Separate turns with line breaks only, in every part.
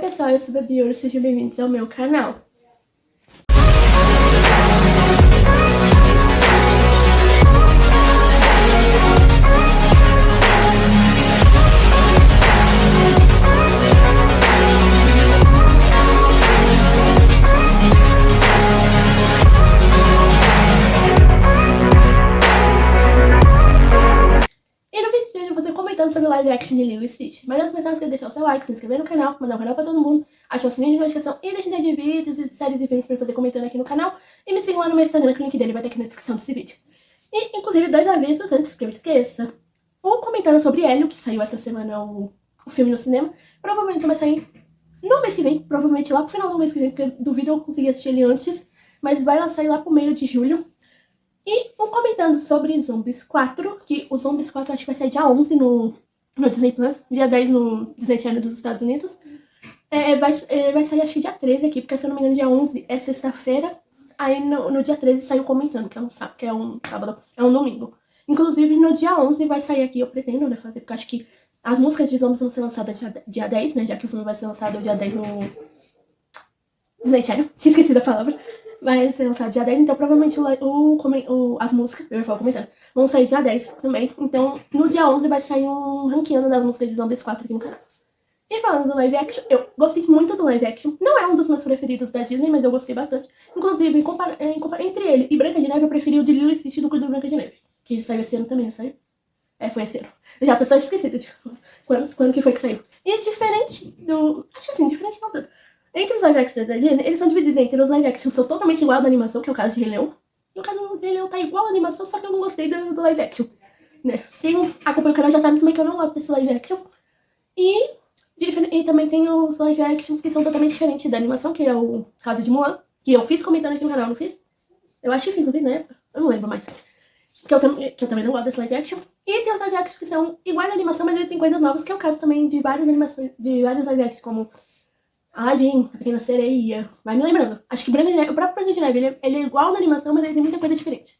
pessoal, eu sou a Babi Ouro, sejam bem-vindos ao meu canal. Comentando sobre o live action de Lilo e Stitch. Mas antes de começar, você deixar o seu like, se inscrever no canal, mandar o canal pra todo mundo, ativar o sininho de notificação e deixar de vídeos e de séries e filmes pra eu fazer comentando aqui no canal. E me sigam lá no meu Instagram, que o link dele vai estar aqui na descrição desse vídeo. E, inclusive, 2 avisos antes que eu esqueça. O comentando sobre Hélio, que saiu essa semana o filme no cinema, provavelmente vai sair no mês que vem, provavelmente lá pro final do mês que vem, porque eu duvido eu conseguir assistir ele antes, mas vai sair lá pro meio de julho. E um comentando sobre Zombies 4, que o Zombies 4 acho que vai sair dia 11 no Disney Plus, dia 10 no Disney Channel dos Estados Unidos. Vai sair acho que dia 13 aqui, porque se eu não me engano dia 11 é sexta-feira. Aí no dia 13 saiu comentando, que é um sábado, é um domingo. Inclusive no dia 11 vai sair aqui, eu pretendo, né, fazer, porque eu acho que as músicas de Zombies vão ser lançadas dia 10, né, já que o filme vai ser lançado dia 10 no Disney Channel, tinha esquecido a palavra. Vai ser lançado dia 10, então provavelmente as músicas, eu ia falar comentando, vão sair dia 10 também. Então, no dia 11 vai sair um ranqueando das músicas de Zombies 4 aqui no canal. E falando do live action, eu gostei muito do live action. Não é um dos meus preferidos da Disney, mas eu gostei bastante. Inclusive, entre ele e Branca de Neve, eu preferi o de Lilo e Stitch do que o do Branca de Neve. Que saiu esse ano também, não saiu? Foi esse ano. Eu já tô tão esquecida de quando que foi que saiu. E diferente do... Acho que assim, diferente não tanto. Entre os live actions da Disney, eles são divididos entre os live actions que são totalmente igual da animação, que é o caso de Rei Leão. No caso do Rei Leão tá igual à animação, só que eu não gostei do live action. Né? Quem acompanha o canal já sabe também que eu não gosto desse live action. E também tem os live actions que são totalmente diferentes da animação, que é o caso de Mulan, que eu fiz comentando aqui no canal, não fiz? Eu acho que fiz, não fiz na época? Eu não lembro mais. Que eu também não gosto desse live action. E tem os live actions que são iguais à animação, mas ele tem coisas novas, que é o caso também de várias animações, de vários live actions, como Aladdin, A Pequena Sereia, vai me lembrando. Acho que o próprio Branca de Neve, ele é igual na animação, mas ele tem muita coisa diferente.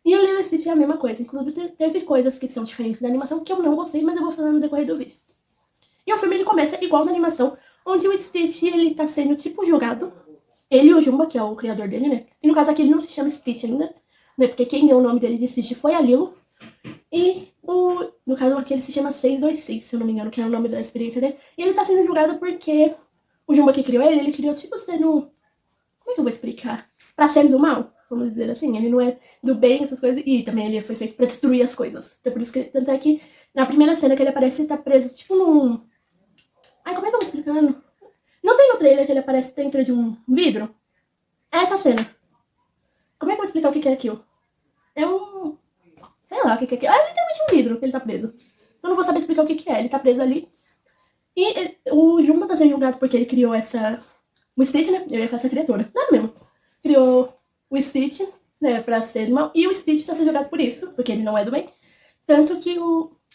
E o Lilo e Stitch é a mesma coisa. Inclusive, teve coisas que são diferentes da animação que eu não gostei, mas eu vou falando no decorrer do vídeo. E o filme, ele começa igual na animação, onde o Stitch, ele tá sendo, tipo, jogado. Ele e o Jumba, que é o criador dele, né? E no caso aqui, ele não se chama Stitch ainda, né? Porque quem deu o nome dele de Stitch foi a Lilo. E no caso aqui, ele se chama 626, se eu não me engano, que é o nome da experiência dele. E ele tá sendo julgado porque... O Jumba que criou ele criou tipo sendo... Como é que eu vou explicar? Pra ser do mal, vamos dizer assim. Ele não é do bem, essas coisas. E também ele foi feito pra destruir as coisas. Então por isso que... Tanto é que na primeira cena que ele aparece, ele tá preso tipo num... Ai, como é que eu vou explicando? Não tem no trailer que ele aparece dentro de um vidro? É essa cena. Como é que eu vou explicar o que é aquilo? É um... Sei lá o que é aquilo. É literalmente um vidro que ele tá preso. Eu não vou saber explicar o que é. Ele tá preso ali. E o Jumba tá sendo julgado porque ele criou o Stitch, né? Eu ia fazer essa criatura. Não mesmo. Criou o Stitch, né? Pra ser do mal. E o Stitch tá sendo julgado por isso, porque ele não é do bem. Tanto que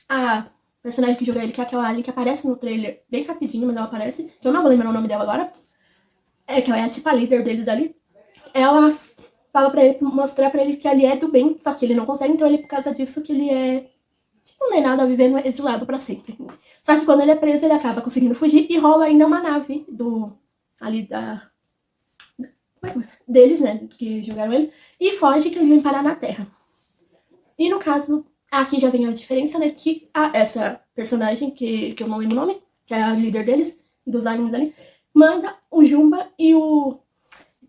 a personagem que joga ele, que é aquela alien que aparece no trailer bem rapidinho, mas ela aparece. Que eu não vou lembrar o nome dela agora. Que ela é tipo a líder deles ali. Ela fala pra ele, mostrar pra ele que ali é do bem, só que ele não consegue. Então ele, por causa disso, que ele é... Tipo, não é nada, vivendo exilado pra sempre. Só que quando ele é preso, ele acaba conseguindo fugir e rouba ainda uma nave deles, né, que jogaram eles, e foge que eles vêm parar na Terra. E no caso, aqui já vem a diferença, né, que essa personagem, que eu não lembro o nome, que é a líder deles, dos aliens ali, manda o Jumba e o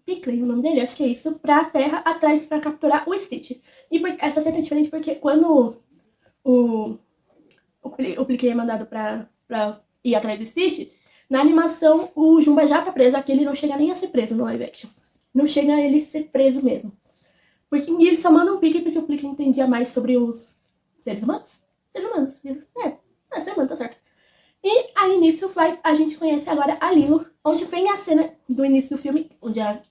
Pickley, o nome dele, acho que é isso, pra Terra atrás pra capturar o Stitch. E essa cena é diferente porque quando o Pliquei é mandado pra ir atrás do Stitch, na animação o Jumba já tá preso, aqui ele não chega nem a ser preso no live action. Não chega a ele ser preso mesmo. E ele só manda um Pliquei porque o Pliquei entendia mais sobre os seres humanos. Seres humanos. Ser humano, tá certo. E aí nisso a gente conhece agora a Lilo, onde vem a cena do início do filme,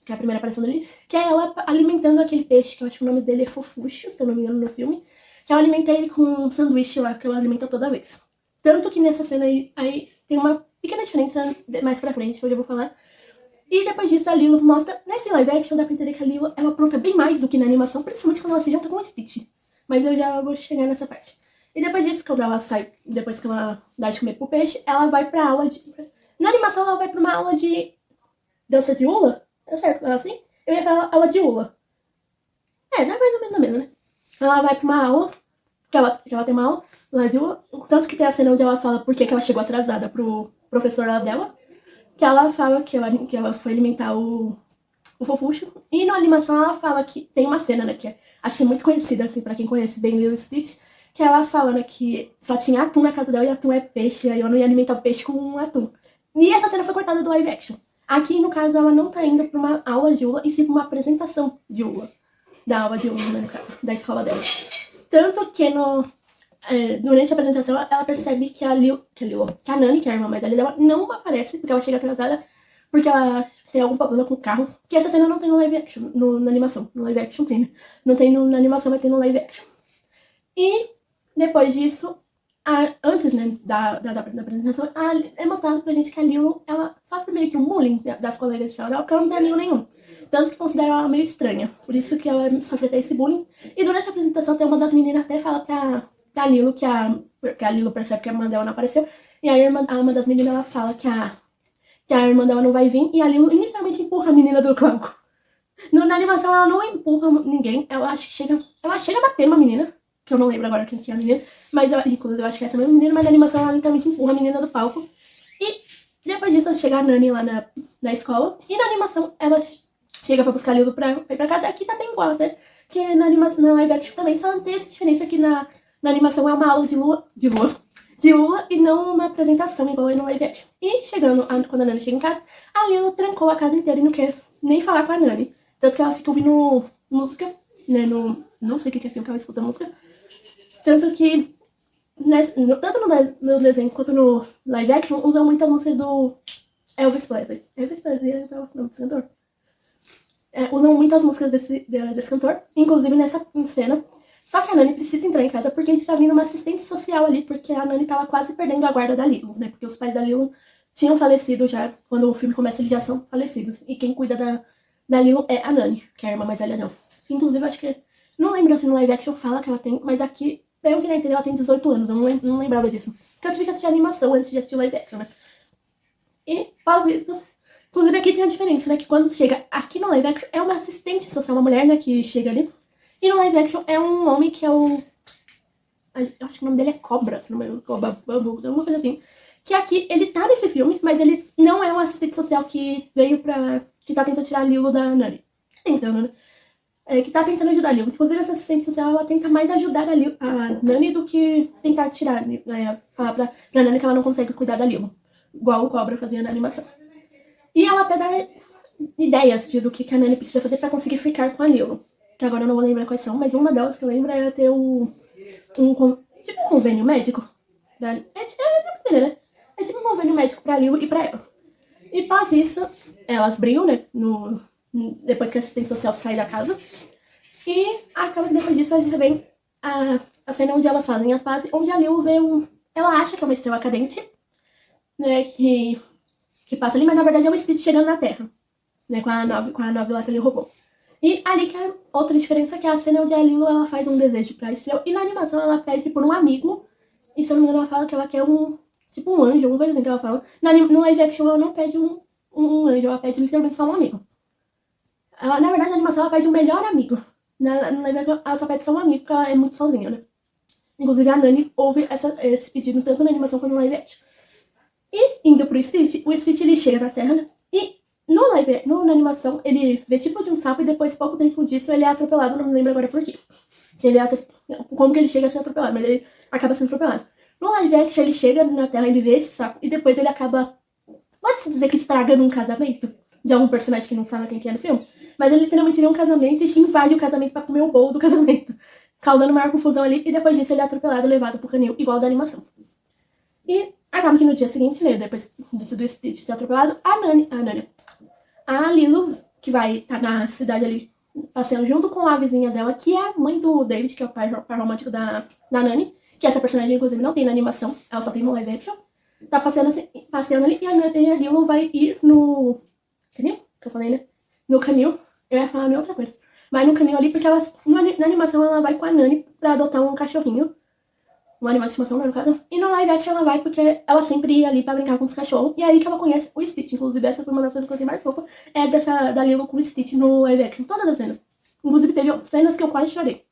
que é a primeira aparição dele, que é ela alimentando aquele peixe, que eu acho que o nome dele é Fofuxo, se eu não me engano, no filme. Que ela alimenta ele com um sanduíche lá, que ela alimenta toda vez. Tanto que nessa cena aí tem uma pequena diferença mais pra frente, que eu já vou falar. E depois disso a Lilo mostra, nesse live action dá pra entender que a Lilo, ela apronta bem mais do que na animação, principalmente quando ela se junta com o Stitch. Mas eu já vou chegar nessa parte. E depois disso, quando ela sai, depois que ela dá de comer pro peixe, ela vai pra aula Na animação, ela vai pra uma aula de dança de hula. É certo? Ela assim? Eu ia falar aula de hula. É, dá mais ou menos a mesma, né? Ela vai pra uma aula, que ela tem uma aula lá de hula. Tanto que tem a cena onde ela fala por que ela chegou atrasada pro professor lá dela. Que ela fala que ela foi alimentar o Fofuxo. E na animação ela fala que tem uma cena, né, que acho que é muito conhecida, assim, pra quem conhece bem Lilo e Stitch, que ela fala, né, que só tinha atum na casa dela e atum é peixe, aí eu não ia alimentar o peixe com um atum. E essa cena foi cortada do live action. Aqui, no caso, ela não tá indo pra uma aula de hula, e sim pra uma apresentação de hula. Da aula de hula, né, no caso, da escola dela. Tanto que durante a apresentação, ela percebe que a Nani, que é a irmã mais velha dela, não aparece, porque ela chega atrasada, porque ela tem algum problema com o carro. Que essa cena não tem no live action, na animação. No live action tem, né? Não tem na animação, mas tem no live action. E depois disso, antes, né, da apresentação, é mostrado pra gente que a Lilo, ela sofre meio que um bullying das colegas de sala dela, porque ela não tem amigo nenhum. Tanto que considera ela meio estranha. Por isso que ela sofre até esse bullying. E durante a apresentação, tem uma das meninas até fala pra Lilo que a Lilo percebe que a irmã dela não apareceu. E aí uma das meninas ela fala que a irmã dela não vai vir. E a Lilo literalmente empurra a menina do banco. Na animação ela não empurra ninguém. Ela chega a bater uma menina. Que eu não lembro agora quem que é a menina. Mas inclusive eu acho que é essa mesma menina. Mas na animação ela literalmente empurra a menina do palco. E depois disso chega a Nani lá na escola. E na animação ela chega pra buscar a Lilo pra ir pra casa. Aqui tá bem igual até. Que na animação, na live action também. Só tem essa diferença que na animação é uma aula de hula e não uma apresentação igual é no live action. E quando a Nani chega em casa, a Lilo trancou a casa inteira e não quer nem falar com a Nani. Tanto que ela fica ouvindo música, né, não sei o que é aquilo que ela escuta música. Tanto que, tanto no desenho quanto no live action, usam muitas músicas do Elvis Presley. Elvis Presley é o nome desse cantor. Usam muitas músicas desse cantor, inclusive nessa cena. Só que a Nani precisa entrar em casa porque está vindo uma assistente social ali, porque a Nani tava quase perdendo a guarda da Lilo, né? Porque os pais da Lilo tinham falecido já, quando o filme começa eles já são falecidos. E quem cuida da Lilo é a Nani, que é a irmã mais velha dela. Inclusive, acho que, não lembro se no live action fala que ela tem, mas aqui, pelo que na entender, ela tem 18 anos, eu não lembrava disso. Porque eu tive que assistir a animação antes de assistir live action, né? E, após isso, inclusive aqui tem a diferença, né? Que quando chega aqui no live action, é uma assistente social, uma mulher, né, que chega ali. E no live action é um homem que é o... Eu acho que o nome dele é Cobra, se não me engano. Alguma coisa assim. Que aqui, ele tá nesse filme, mas ele não é um assistente social que veio que tá tentando tirar a Lilo da Nani. Tentando, né? Que tá tentando ajudar a Lilo. Inclusive, essa assistente social, ela tenta mais ajudar a Nani do que tentar tirar, falar pra Nani que ela não consegue cuidar da Lilo. Igual o Cobra fazia na animação. E ela até dá ideias do que a Nani precisa fazer pra conseguir ficar com a Lilo. Que agora eu não vou lembrar quais são, mas uma delas que eu lembro é ter tipo um convênio médico. Né? É tipo um convênio médico pra Lilo e pra ela. E após isso, elas brigam, né? Depois que a assistente social sai da casa. E acaba que depois disso a gente vem a cena onde elas fazem as pazes, onde a Lilo vê ela acha que é uma estrela cadente, né? Que passa ali, mas na verdade é um Stitch chegando na Terra. Né? Com a nave lá que ele roubou. E ali que é outra diferença, que é a cena onde a Lilo ela faz um desejo pra estrela. E na animação ela pede por um amigo. E se eu não me engano ela fala que ela quer tipo um anjo, alguma coisa assim que ela fala. No live action ela não pede um anjo, ela pede literalmente só um amigo. Na verdade na animação ela pede um melhor amigo. No live action ela só pede só um amigo, porque ela é muito sozinha, né? Inclusive a Nani ouve esse pedido tanto na animação quanto no live action. E indo pro Stitch, o Stitch ele chega na Terra, né? E na animação, ele vê tipo de um sapo e depois, pouco tempo disso, ele é atropelado. Não me lembro agora por quê. Como que ele chega a ser atropelado, mas ele acaba sendo atropelado. No live action, ele chega na Terra, ele vê esse sapo e depois ele acaba... Pode-se dizer que estragando um casamento de algum personagem que não fala quem que é no filme. Mas ele literalmente vê um casamento e invade o casamento pra comer o bolo do casamento. Causando maior confusão ali. E depois disso, ele é atropelado, levado pro canil, igual da animação. E acaba que no dia seguinte, né, depois do Stitch ser atropelado, a Lilo, que vai estar na cidade ali, passeando junto com a vizinha dela, que é a mãe do David, que é o pai romântico da Nani, que essa personagem, inclusive, não tem na animação, ela só tem no live action. Tá passeando ali, e a Lilo vai ir no canil, que eu falei, né? No canil, eu ia falar em outra coisa. Vai no canil ali, porque na animação ela vai com a Nani pra adotar um cachorrinho. um animal de estimação, né, no caso. E no live action ela vai porque ela sempre ia ali pra brincar com os cachorros. E é aí que ela conhece o Stitch. Inclusive, essa foi uma das cenas que eu achei mais fofa. É da Lilo com o Stitch no live action. Todas as cenas. Inclusive, teve cenas que eu quase chorei.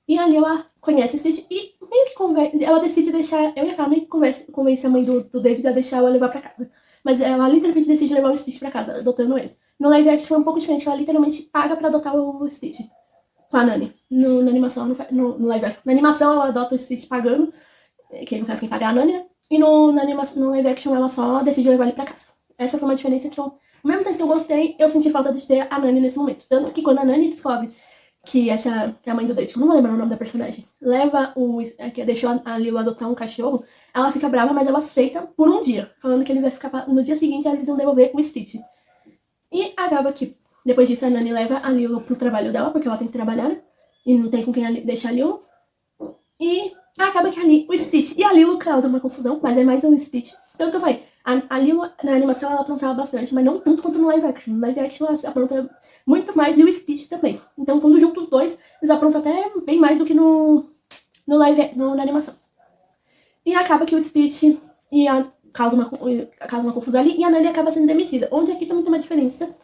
E ali ela conhece o Stitch e meio que ela decide deixar... Eu e a Fá meio que convence a mãe do David a deixar ela levar pra casa. Mas ela literalmente decide levar o Stitch pra casa, adotando ele. No live action é um pouco diferente. Ela literalmente paga pra adotar o Stitch. Com a Nani. Na animação, no live action. Na animação, ela adota o Stitch pagando, que no caso quem paga é a Nani, né? E no live action, ela só decide levar ele pra casa. Essa foi uma diferença que eu, ao mesmo tempo que eu gostei, eu senti falta de ter a Nani nesse momento. Tanto que quando a Nani descobre que essa que é a mãe do David, eu não vou lembrar o nome da personagem, que deixou a Lilo adotar um cachorro, ela fica brava, mas ela aceita por um dia, falando que ele vai ficar, no dia seguinte eles vão devolver o Stitch. E acaba que depois disso, a Nani leva a Lilo pro trabalho dela, porque ela tem que trabalhar, né? E não tem com quem deixar a Lilo. E acaba que ali o Stitch e a Lilo causam uma confusão, mas é mais um Stitch. Tanto que eu falei, a Lilo na animação ela aprontava bastante, mas não tanto quanto no live action. No live action ela apronta muito mais e o Stitch também. Então quando juntam os dois, eles aprontam até bem mais do que na animação. E acaba que o Stitch causa uma confusão ali e a Nani acaba sendo demitida. Onde aqui também tem uma diferença.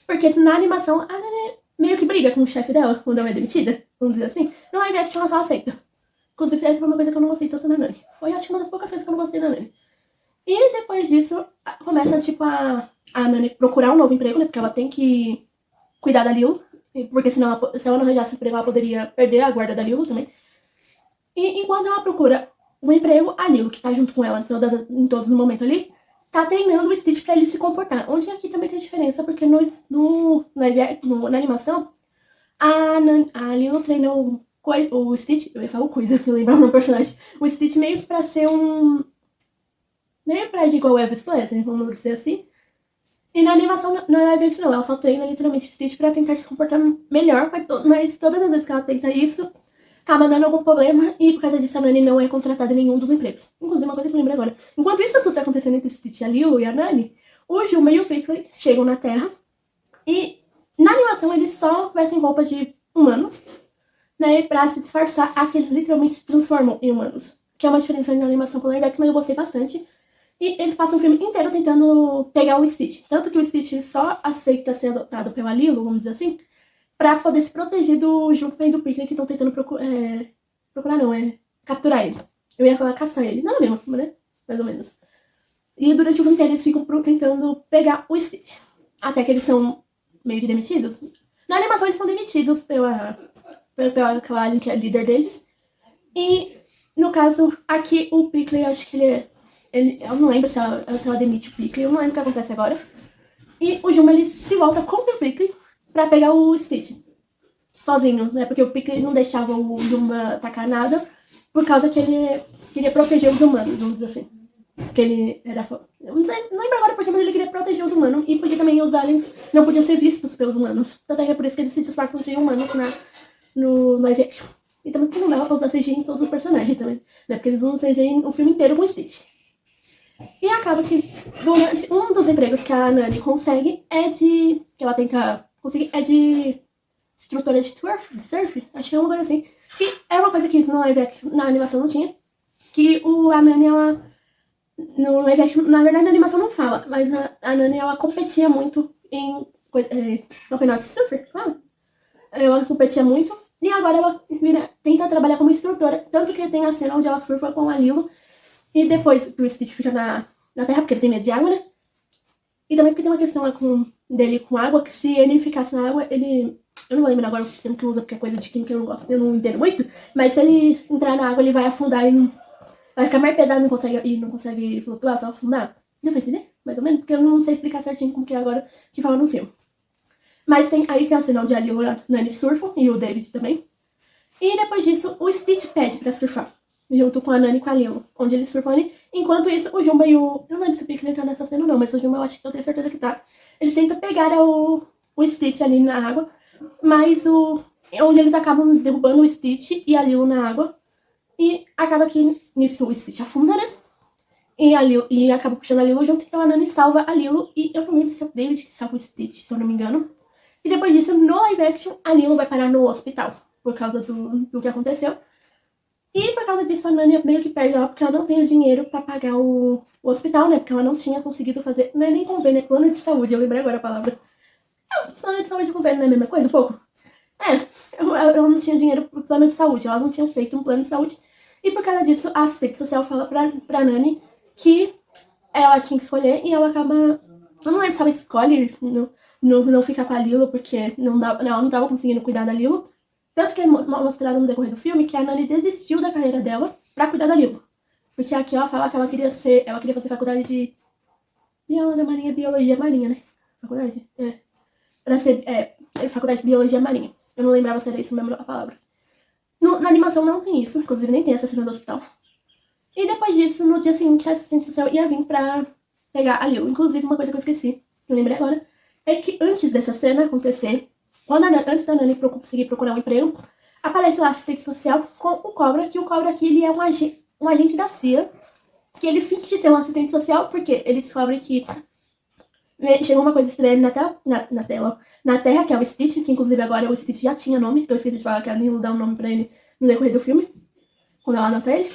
Porque na animação, a Nani meio que briga com o chefe dela quando ela é demitida, vamos dizer assim. No live action, ela só aceita. Inclusive, essa foi uma coisa que eu não gostei tanto na Nani. Foi, acho que uma das poucas coisas que eu não gostei na Nani. E depois disso, começa, tipo, a Nani procurar um novo emprego, né? Porque ela tem que cuidar da Lilo. Porque senão, se ela não arranjasse emprego, ela poderia perder a guarda da Lilo também. E enquanto ela procura um emprego, a Lilo, que tá junto com ela em todos os momentos ali, tá treinando o Stitch pra ele se comportar. Onde aqui também tem diferença, porque na animação, a Lilo treinou o Stitch, eu ia falar o Coisa, que eu lembrava o personagem, o Stitch meio que pra ser meio pra agir igual o Elvis Presley, vamos dizer assim. E na animação, no live action não, ela só treina literalmente o Stitch pra tentar se comportar melhor, mas todas as vezes que ela tenta isso, acaba dando algum problema e por causa disso a Nani não é contratada em nenhum dos empregos. Inclusive, uma coisa que eu lembrei agora. Enquanto isso tudo tá acontecendo entre Stitch, a Lilo e a Nani, o Juma e o Prickly chegam na Terra e na animação eles só vestem roupas de humanos, né, pra se disfarçar. Aqui eles literalmente se transformam em humanos. Que é uma diferença na animação com o live action, mas eu gostei bastante. E eles passam o filme inteiro tentando pegar o Stitch. Tanto que o Stitch só aceita ser adotado pela Lilo, vamos dizer assim, pra poder se proteger do Junpei e do Prickly que estão tentando capturar ele. Eu ia falar caçar ele. Não é mesmo, né? Mais ou menos. E durante o filme inteiro eles ficam tentando pegar o Stitch. Até que eles são meio que demitidos. Na animação eles são demitidos pela Alien, que é a líder deles. E, no caso, aqui o Prickly, acho que eu não lembro se ela demite o Prickly, eu não lembro o que acontece agora. E o Juma, ele se volta contra o Prickly pra pegar o Stitch. Sozinho, né? Porque o Prickly não deixava o Juma atacar nada, por causa que ele queria proteger os humanos, vamos dizer assim. Porque ele era... Eu não lembro agora porque, mas ele queria proteger os humanos. E porque também os aliens não podiam ser vistos pelos humanos. Tanto é que é por isso que eles se disfarçam de humanos no live action. E também porque não dava pra usar CGI em todos os personagens também. Né? Porque eles usam CGI o filme inteiro com o Stitch. E acaba que durante um dos empregos que a Nani consegue que ela tenta conseguir é de instrutora de surf, acho que é uma coisa assim. Que é uma coisa que no live action, na animação não tinha. Que a Nani, ela... No live action, na verdade na animação não fala, mas a Nani, ela competia muito em campeonato de surf, claro. Ela competia muito. E agora ela tenta trabalhar como instrutora. Tanto que tem a cena onde ela surfa com a Lilo. E depois o Stitch fica na terra, porque ele tem medo de água, né? E também porque tem uma questão lá dele com água, que se ele ficasse na água, ele... Eu não vou lembrar agora o termo que usa, porque é coisa de química, eu não entendo muito. Mas se ele entrar na água, ele vai afundar e vai ficar mais pesado e não consegue flutuar, só afundar. Deu pra entender? Mais ou menos? Porque eu não sei explicar certinho como que é agora que fala no filme. Mas aí tem a cena onde a Lilo e a Nani surfam, e o David também. E depois disso, o Stitch pede pra surfar. Junto com a Nani e com a Lilo, onde eles surfam ali. Enquanto isso, o Jumba e o... Eu não lembro se o Prickly tá nessa cena ou não, mas o Jumba eu tenho certeza que tá. Eles tentam pegar o Stitch ali na água, mas onde eles acabam derrubando o Stitch e a Lilo na água. E acaba que nisso o Stitch afunda, né? E acaba puxando a Lilo junto, então a Nani salva a Lilo. E eu não lembro se é o David que salva o Stitch, se eu não me engano. E depois disso, no live action, a Lilo vai parar no hospital, por causa do que aconteceu. E por causa disso, a Nani meio que perde ela, porque ela não tem o dinheiro pra pagar o hospital, né? Porque ela não tinha conseguido fazer, não é nem convênio, é plano de saúde, eu lembrei agora a palavra. Plano de saúde e convênio não é a mesma coisa, um pouco? Ela não tinha dinheiro pro plano de saúde, elas não tinham feito um plano de saúde. E por causa disso, a assistente social fala pra Nani que ela tinha que escolher e ela acaba. Eu não lembro se ela escolhe não ficar com a Lilo, porque ela não tava conseguindo cuidar da Lilo. Tanto que é mostrado no decorrer do filme que a Nani desistiu da carreira dela pra cuidar da Lilo. Porque aqui ela fala que ela queria fazer faculdade de Biologia Marinha, né? Faculdade? É. Pra ser faculdade de Biologia Marinha. Eu não lembrava se era isso mesmo a palavra. Na animação não tem isso, inclusive nem tem essa cena do hospital. E depois disso, no dia seguinte, a assistente social ia vir pra pegar a Lilo. Inclusive, uma coisa que eu esqueci, que eu lembrei agora, é que antes dessa cena acontecer, antes da Nani conseguir procurar um emprego, aparece lá a assistente social com o Cobra, que o Cobra aqui ele é um agente da CIA, que ele finge ser um assistente social, porque ele descobre que chegou uma coisa estranha na Terra, que é o Stitch, que inclusive agora o Stitch já tinha nome, que eu esqueci de falar que a Lilo dá um nome pra ele no decorrer do filme, quando ela anota ele.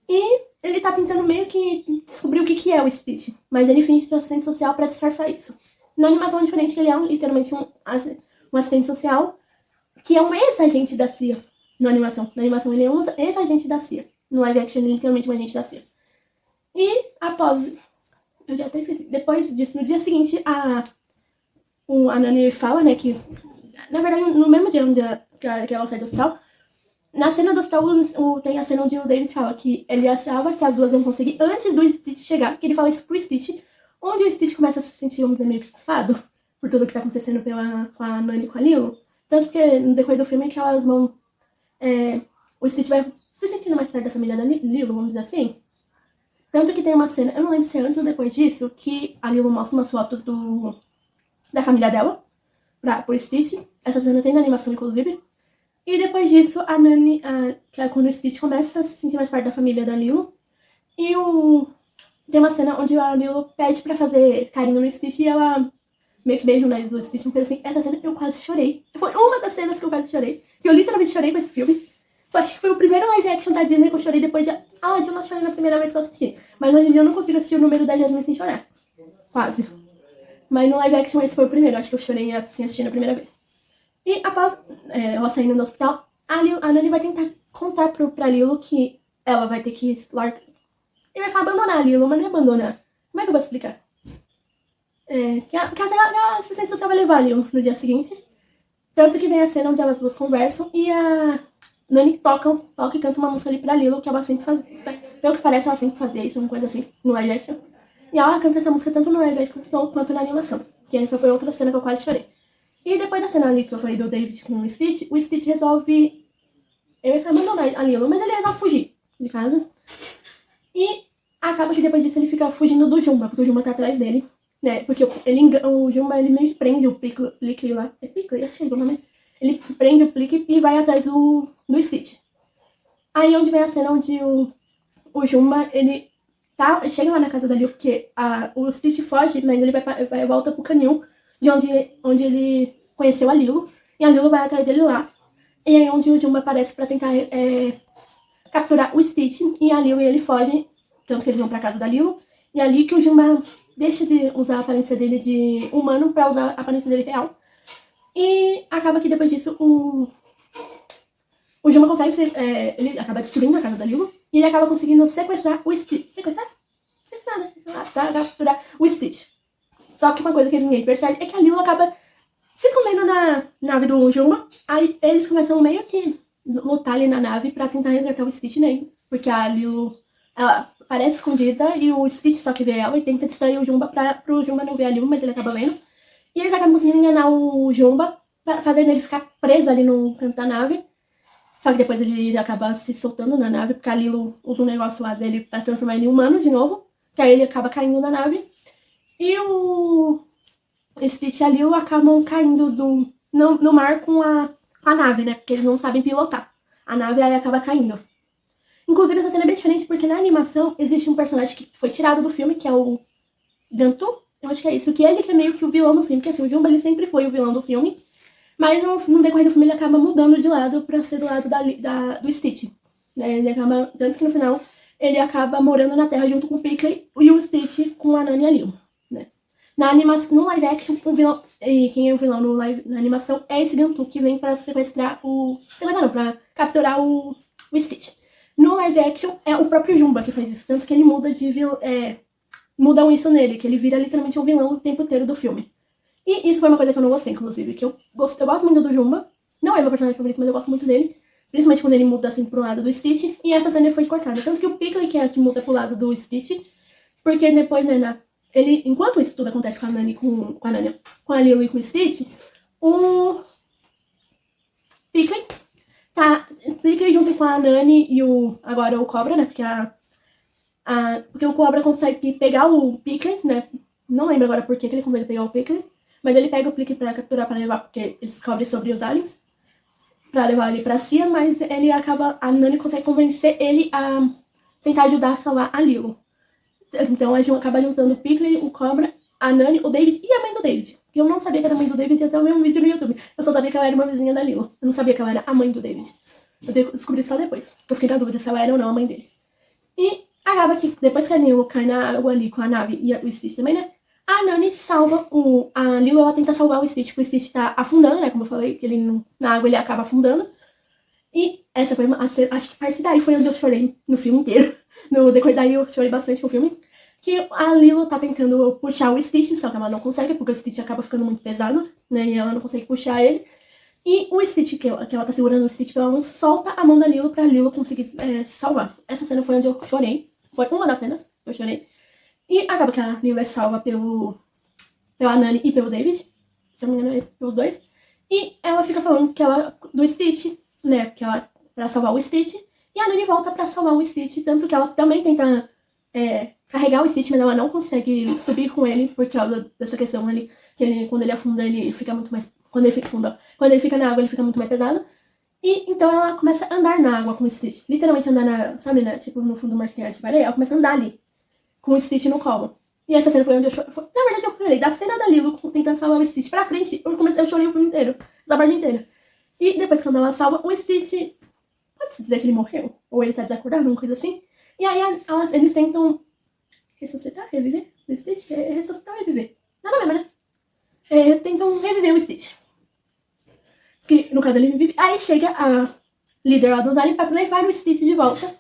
E ele tá tentando meio que descobrir o que é o Stitch, mas ele finge ser assistente social pra disfarçar isso. Na animação é diferente, que ele é literalmente um assistente social, que é um ex-agente da CIA. Na animação ele é um ex-agente da CIA. No live action ele é literalmente um agente da CIA. E após... Eu já até esqueci. Depois disso, no dia seguinte, a Nani fala, né, que... Na verdade, no mesmo dia que ela sai do hospital, na cena do hospital tem a cena onde o David fala que ele achava que as duas iam conseguir antes do Stitch chegar, que ele fala isso pro Stitch, onde o Stitch começa a se sentir, vamos dizer, meio culpado por tudo que tá acontecendo com a Nani e com a Lilo. Tanto que no decorrer do filme que elas vão... o Stitch vai se sentindo mais perto da família da Lilo, vamos dizer assim. Tanto que tem uma cena, eu não lembro se é antes ou depois disso, que a Lilo mostra umas fotos da família dela pro Stitch. Essa cena tem na animação, inclusive. E depois disso, a Nani, que é quando o Stitch começa a se sentir mais perto da família da Lilo. E tem uma cena onde a Lilo pede pra fazer carinho no Stitch e ela meio que beija o nariz do Stitch. Uma coisa assim. Essa cena eu quase chorei. Foi uma das cenas que eu quase chorei. Eu literalmente chorei com esse filme. Eu acho que foi o primeiro live action da Disney que eu chorei depois de... eu não chorei na primeira vez que eu assisti. Mas hoje em dia eu não consigo assistir o número da Jasmine sem chorar. Quase. Mas no live action esse foi o primeiro. Acho que eu chorei sem assistir na primeira vez. E após ela saindo do hospital, a Nani vai tentar contar pra Lilo que ela vai ter que largar... Ele vai falar abandonar a Lilo, mas não é abandonar. Como é que eu vou explicar? Que a assistente social vai levar a Lilo no dia seguinte. Tanto que vem a cena onde elas duas conversam e a Nani toca e canta uma música ali pra Lilo, que ela sempre fazia. Pelo que parece, ela sempre fazia isso, uma coisa assim, no live action. E ela canta essa música tanto no live action quanto na animação. Que essa foi outra cena que eu quase chorei. E depois da cena ali que eu falei do David com o Stitch resolve... Ele vai abandonar a Lilo, mas ele resolve fugir de casa. E acaba que depois disso ele fica fugindo do Jumba, porque o Jumba tá atrás dele, né? Porque o Jumba, ele meio que prende o Plickly lá. É Plickly? Acho que é o nome. Ele prende o Plickly e vai atrás do Stitch. Aí onde vem a cena onde o Jumba, ele chega lá na casa da Lilo, porque o Stitch foge, mas ele volta pro canil, de onde ele conheceu a Lilo, e a Lilo vai atrás dele lá. E aí onde o Jumba aparece pra tentar capturar o Stitch, e a Lilo e ele fogem, tanto que eles vão pra casa da Lilo, e é ali que o Jumba deixa de usar a aparência dele de humano pra usar a aparência dele real. E acaba que depois disso o Jumba consegue ele acaba destruindo a casa da Lilo, e ele acaba conseguindo sequestrar o Stitch. Sequestrar, né? Capturar o Stitch. Só que uma coisa que ninguém percebe é que a Lilo acaba se escondendo na nave do Jumba. Aí eles começam meio que lutar ali na nave pra tentar resgatar o Stitch, né? Porque a Lilo, ela parece escondida e o Stitch só que vê ela e tenta distrair o Jumba pro Jumba não ver a Lilo, mas ele acaba vendo. E eles acabam conseguindo enganar o Jumba, fazendo ele ficar preso ali no canto da nave. Só que depois ele acaba se soltando na nave, porque a Lilo usa um negócio lá dele pra transformar ele em humano de novo. Que aí ele acaba caindo na nave. E o Stitch e a Lilo acabam caindo no mar com a nave, né? Porque eles não sabem pilotar. A nave aí acaba caindo. Inclusive, essa cena é bem diferente, porque na animação existe um personagem que foi tirado do filme, que é o Gantu. Eu acho que é isso. Que ele que é meio que o vilão do filme. Porque assim, o Jumba ele sempre foi o vilão do filme. Mas no decorrer do filme ele acaba mudando de lado pra ser do lado do Stitch. né? Ele acaba, tanto que no final ele acaba morando na Terra junto com o Piccolo e o Stitch com a Nani e a Lilo, né? Na animação, no live action, o vilão, e quem é o vilão na animação é esse Gantu que vem pra sequestrar o... Sequestrar não, pra capturar o Stitch. No live action é o próprio Jumba que faz isso, tanto que ele muda de vilão, mudam isso nele, que ele vira literalmente um vilão o tempo inteiro do filme. E isso foi uma coisa que eu não gostei, inclusive, que eu gosto muito do Jumba, não é meu personagem favorito, mas eu gosto muito dele, principalmente quando ele muda assim pro lado do Stitch, e essa cena foi cortada, tanto que o Piccolo que é que muda pro lado do Stitch, porque depois, né, ele, enquanto isso tudo acontece com a Nani, com a Lilo e com o Stitch, o Piccolo Piccolo junto com a Nani e agora o Cobra, né, porque o Cobra consegue pegar o Piccolo, né, não lembro agora por que ele consegue pegar o Piccolo, mas ele pega o Piccolo pra capturar, pra levar, porque ele descobre sobre os aliens, pra levar ele pra Cia, mas a Nani consegue convencer ele a tentar ajudar a salvar a Lilo. Então a gente acaba juntando o Piccolo, o Cobra, a Nani, o David e a mãe do David. E eu não sabia que era a mãe do David até eu ver um vídeo no YouTube. Eu só sabia que ela era uma vizinha da Lilo. Eu não sabia que ela era a mãe do David. Eu descobri só depois. Eu fiquei na dúvida se ela era ou não a mãe dele. E acaba que depois que a Lilo cai na água ali com a nave e o Stitch também, né? A Nani salva a Lilo, ela tenta salvar o Stitch, porque o Stitch tá afundando, né? Como eu falei, que ele na água ele acaba afundando. E essa foi acho que parte daí foi onde eu chorei no filme inteiro. No decorrer daí eu chorei bastante no filme. Que a Lilo tá tentando puxar o Stitch, só que ela não consegue, porque o Stitch acaba ficando muito pesado, né? E ela não consegue puxar ele. E o Stitch, que ela tá segurando o Stitch pela mão, solta a mão da Lilo pra Lilo conseguir se salvar. Essa cena foi onde eu chorei. Foi uma das cenas que eu chorei. E acaba que a Lilo é salva pela Nani e pelo David. Se eu não me engano, é pelos dois. E ela fica falando que ela, do Stitch, né? Que ela, pra salvar o Stitch. E a Nani volta pra salvar o Stitch, tanto que ela também tenta carregar o Stitch, mas ela não consegue subir com ele, por causa dessa questão ali, que quando ele afunda, ele fica muito mais... Quando ele fica na água, ele fica muito mais pesado. E então ela começa a andar na água com o Stitch. Literalmente andar sabe, né? Tipo, no fundo do mar de areia, ela começa a andar ali, com o Stitch no colo. E essa cena foi onde eu chorei. Na verdade, eu chorei da cena da Lilo tentando salvar o Stitch pra frente. Eu chorei o filme inteiro, da parte inteira. E depois, quando ela salva, o Stitch... Pode-se dizer que ele morreu? Ou ele tá desacordado, uma coisa assim. E aí eles tentam ressuscitar, reviver o Stitch? Ressuscitar ou reviver? Nada mesmo, né? Tentam reviver o Stitch. Que, no caso, ele revive. Aí chega a líder lá dos aliens pra levar o Stitch de volta.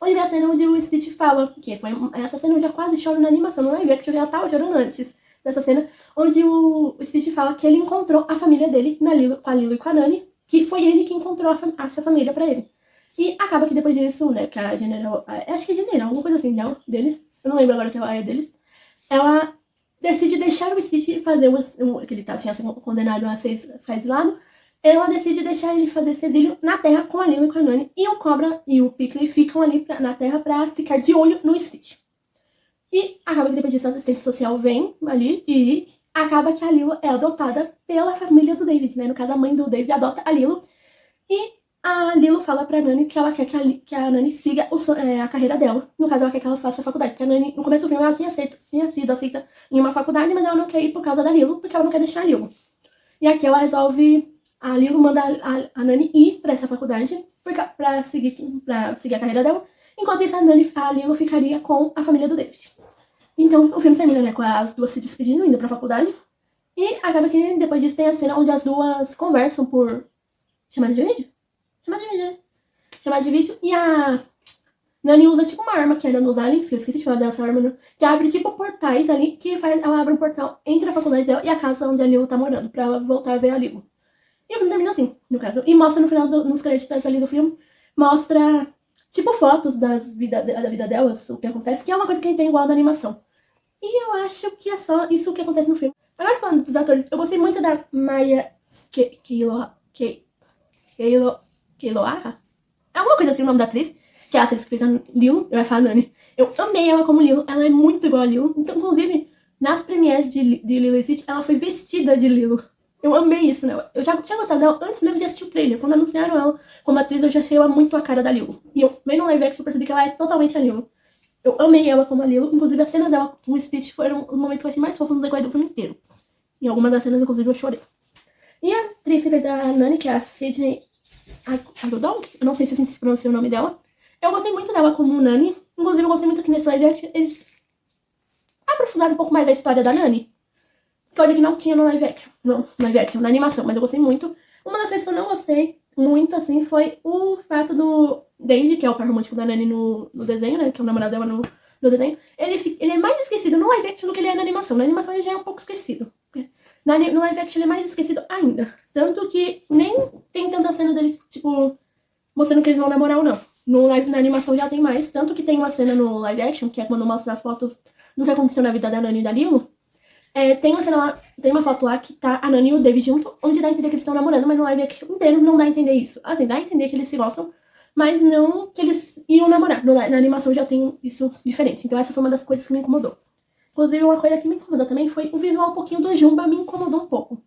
Onde vem a cena onde o Stitch fala, que foi essa cena eu já quase choro na animação, não é? Que eu já tava chorando antes dessa cena, onde o Stitch fala que ele encontrou a família dele com a Lilo e com a Nani, que foi ele que encontrou essa família pra ele. E acaba que depois disso, né, que a General, acho que é General, alguma coisa assim, não, deles, eu não lembro agora que ela é deles, ela decide deixar o Stitch fazer que ele tinha sido condenado a ser exilado. Ela decide deixar ele fazer esse exílio na Terra com a Lilo e com a Nani. E o Cobra e o Piccolo ficam ali na Terra pra ficar de olho no Stitch. E acaba que depois disso a assistente social vem ali e acaba que a Lilo é adotada pela família do David, né? No caso, a mãe do David adota a Lilo. E a Lilo fala pra Nani que ela quer que a Nani siga a carreira dela. No caso, ela quer que ela faça a faculdade. Porque a Nani, no começo do filme, ela tinha sido aceita em uma faculdade, mas ela não quer ir por causa da Lilo, porque ela não quer deixar a Lilo. E aqui ela resolve... A Lilo manda a Nani ir pra essa faculdade pra seguir a carreira dela. Enquanto isso, a Lilo ficaria com a família do David. Então, o filme termina, né, com as duas se despedindo, indo pra faculdade. E acaba que depois disso tem a cena onde as duas conversam por... Chamada de vídeo? Chamada de vídeo, né? Chamada de vídeo. E a Nani usa, tipo, uma arma que era nos aliens, que eu esqueci de falar dessa arma, que abre, tipo, portais ali, ela abre um portal entre a faculdade dela e a casa onde a Lilo tá morando, pra ela voltar a ver a Lilo. E o filme termina assim, no caso. E mostra no final, nos créditos ali do filme, mostra, tipo, fotos da vida delas, o que acontece, que é uma coisa que a gente tem igual na animação. E eu acho que é só isso que acontece no filme. Agora falando dos atores, eu gostei muito da Maya Keiloara? É alguma coisa assim o nome da atriz, que é a atriz que fez a Lilo, eu ia falar a Nani. Eu amei ela como Lilo, ela é muito igual a Lilo. Então, inclusive, nas premieres de Lilo e Stitch, ela foi vestida de Lilo. Eu amei isso, né? Eu já tinha gostado dela antes mesmo de assistir o trailer. Quando anunciaram ela como atriz, eu já achei ela muito a cara da Lilo. E eu, vendo no live action, eu percebi que ela é totalmente a Lilo. Eu amei ela como a Lilo. Inclusive, as cenas dela com o Stitch foram os momentos que eu achei mais fofos no decorrer do filme inteiro. Em algumas das cenas, inclusive, eu chorei. E a atriz que fez a Nani, que é a Sydney Agudong, eu não sei se assim se pronuncia o nome dela. Eu gostei muito dela como Nani. Inclusive, eu gostei muito que nesse live action eles aprofundaram um pouco mais a história da Nani. Coisa que não tinha no live action. No live action, na animação, mas eu gostei muito. Uma das coisas que eu não gostei muito, assim, foi o fato do David, que é o par romântico da Nani no desenho, né? Que é o namorado dela no desenho. Ele é mais esquecido no live action do que ele é na animação. Na animação ele já é um pouco esquecido. No live action ele é mais esquecido ainda. Tanto que nem tem tanta cena deles, tipo, mostrando que eles vão namorar ou não. Na animação já tem mais. Tanto que tem uma cena no live action, que é quando mostra as fotos do que aconteceu na vida da Nani e da Lilo. Tem uma cena lá, tem uma foto lá que tá a Nani e o David junto, onde dá a entender que eles estão namorando, mas no live action inteiro não dá a entender isso. Assim, dá a entender que eles se gostam, mas não que eles iam namorar. Na animação já tem isso diferente. Então essa foi uma das coisas que me incomodou. Inclusive, uma coisa que me incomodou também foi o visual um pouquinho do Jumba, me incomodou um pouco.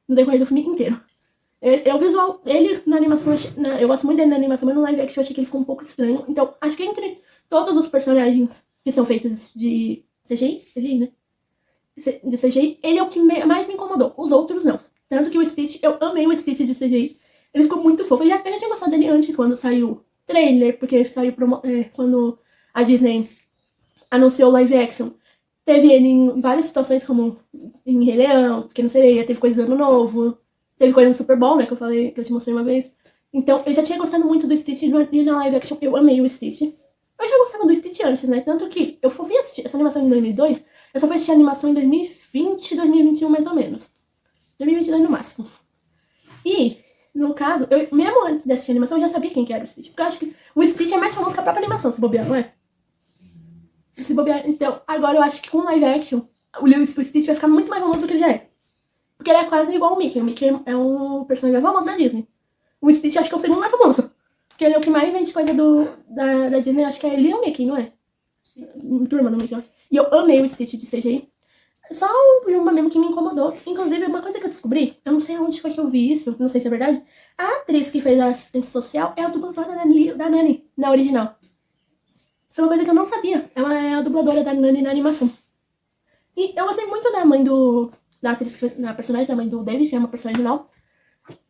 No decorrer do filme inteiro. O visual, ele na animação, eu gosto muito dele na animação, mas no live action eu achei que ele ficou um pouco estranho. Então, acho que entre todos os personagens que são feitos de CGI, né? De CGI, ele é o que mais me incomodou. Os outros, não. Tanto que o Stitch, eu amei o Stitch de CGI. Ele ficou muito fofo. Eu já tinha gostado dele antes, quando saiu o trailer, porque saiu quando a Disney anunciou o live action. Teve ele em várias situações, como em Rei Leão, Pequena Sereia, teve coisa do Ano Novo, teve coisa no Super Bowl, né, que eu falei, que eu te mostrei uma vez. Então, eu já tinha gostado muito do Stitch e na live action eu amei o Stitch. Eu já gostava do Stitch antes, né, tanto que eu fui assistir essa animação em 2002, eu só fui assistir a animação em 2020, 2021 mais ou menos. 2022 no máximo. E, no caso, mesmo antes de assistir a animação, eu já sabia quem que era o Stitch, porque eu acho que o Stitch é mais famoso que a própria animação, se bobear, não é? Se bobear. Então, agora eu acho que com live action, o Stitch vai ficar muito mais famoso do que ele já é. Porque ele é quase igual ao Mickey. O Mickey é um personagem famoso da Disney. O Stitch acho que é o segundo mais famoso. Porque ele é o que mais vende coisa da Disney. Acho que é ele e o Mickey, não é? Turma do Mickey. E eu amei o Stitch de CGI. Só o Jumba mesmo que me incomodou. Inclusive, uma coisa que eu descobri, eu não sei onde foi que eu vi isso, não sei se é verdade. A atriz que fez a assistente social é a dubladora da Nani, na original. Isso é uma coisa que eu não sabia. Ela é a dubladora da Nani na animação. E eu gostei muito da mãe da atriz, da personagem da mãe do David, que é uma personagem nova.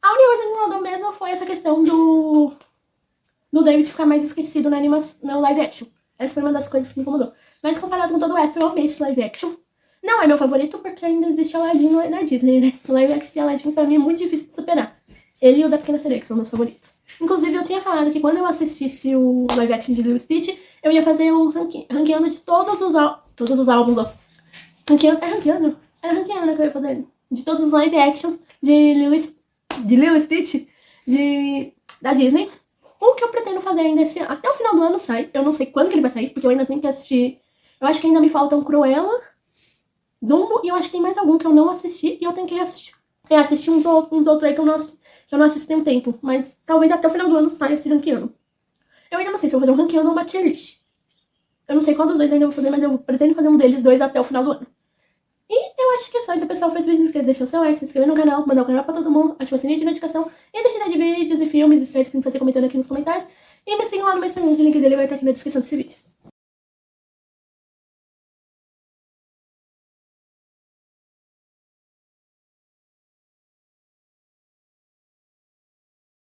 A única coisa que me incomodou mesmo foi essa questão do David ficar mais esquecido no live action. Essa foi uma das coisas que me incomodou. Mas comparado com todo o resto, eu amei esse live action. Não é meu favorito porque ainda existe Aladdin na Disney, né? O live action de Aladdin pra mim é muito difícil de superar. Ele e o da Pequena Sereia, que são meus favoritos. Inclusive, eu tinha falado que quando eu assistisse o live action de Lilo e Stitch, eu ia fazer um ranqueando de todos os álbuns, ó. Ranqueando? Era ranqueando que eu ia fazer. De todos os live actions de Lilo e Stitch da Disney. O que eu pretendo fazer ainda até o final do ano sai. Eu não sei quando que ele vai sair, porque eu ainda tenho que assistir. Eu acho que ainda me faltam Cruella, Dumbo, e eu acho que tem mais algum que eu não assisti e eu tenho que assistir. Assistir uns outros aí que eu não assisto tem um tempo. Mas talvez até o final do ano saia esse ranqueando. Eu ainda não sei se eu vou fazer um ranqueando ou uma tier list. Eu não sei qual dos dois ainda vou fazer, mas eu pretendo fazer um deles dois até o final do ano. E eu acho que é só. Então, pessoal, fez vídeo, deixa o seu like, se inscrever no canal, mandar o canal pra todo mundo, ativa o sininho de notificação e deixa de vídeos e filmes e séries que me fazer comentando aqui nos comentários. E me sigam lá no meu Instagram, que o link dele vai estar aqui na descrição desse vídeo.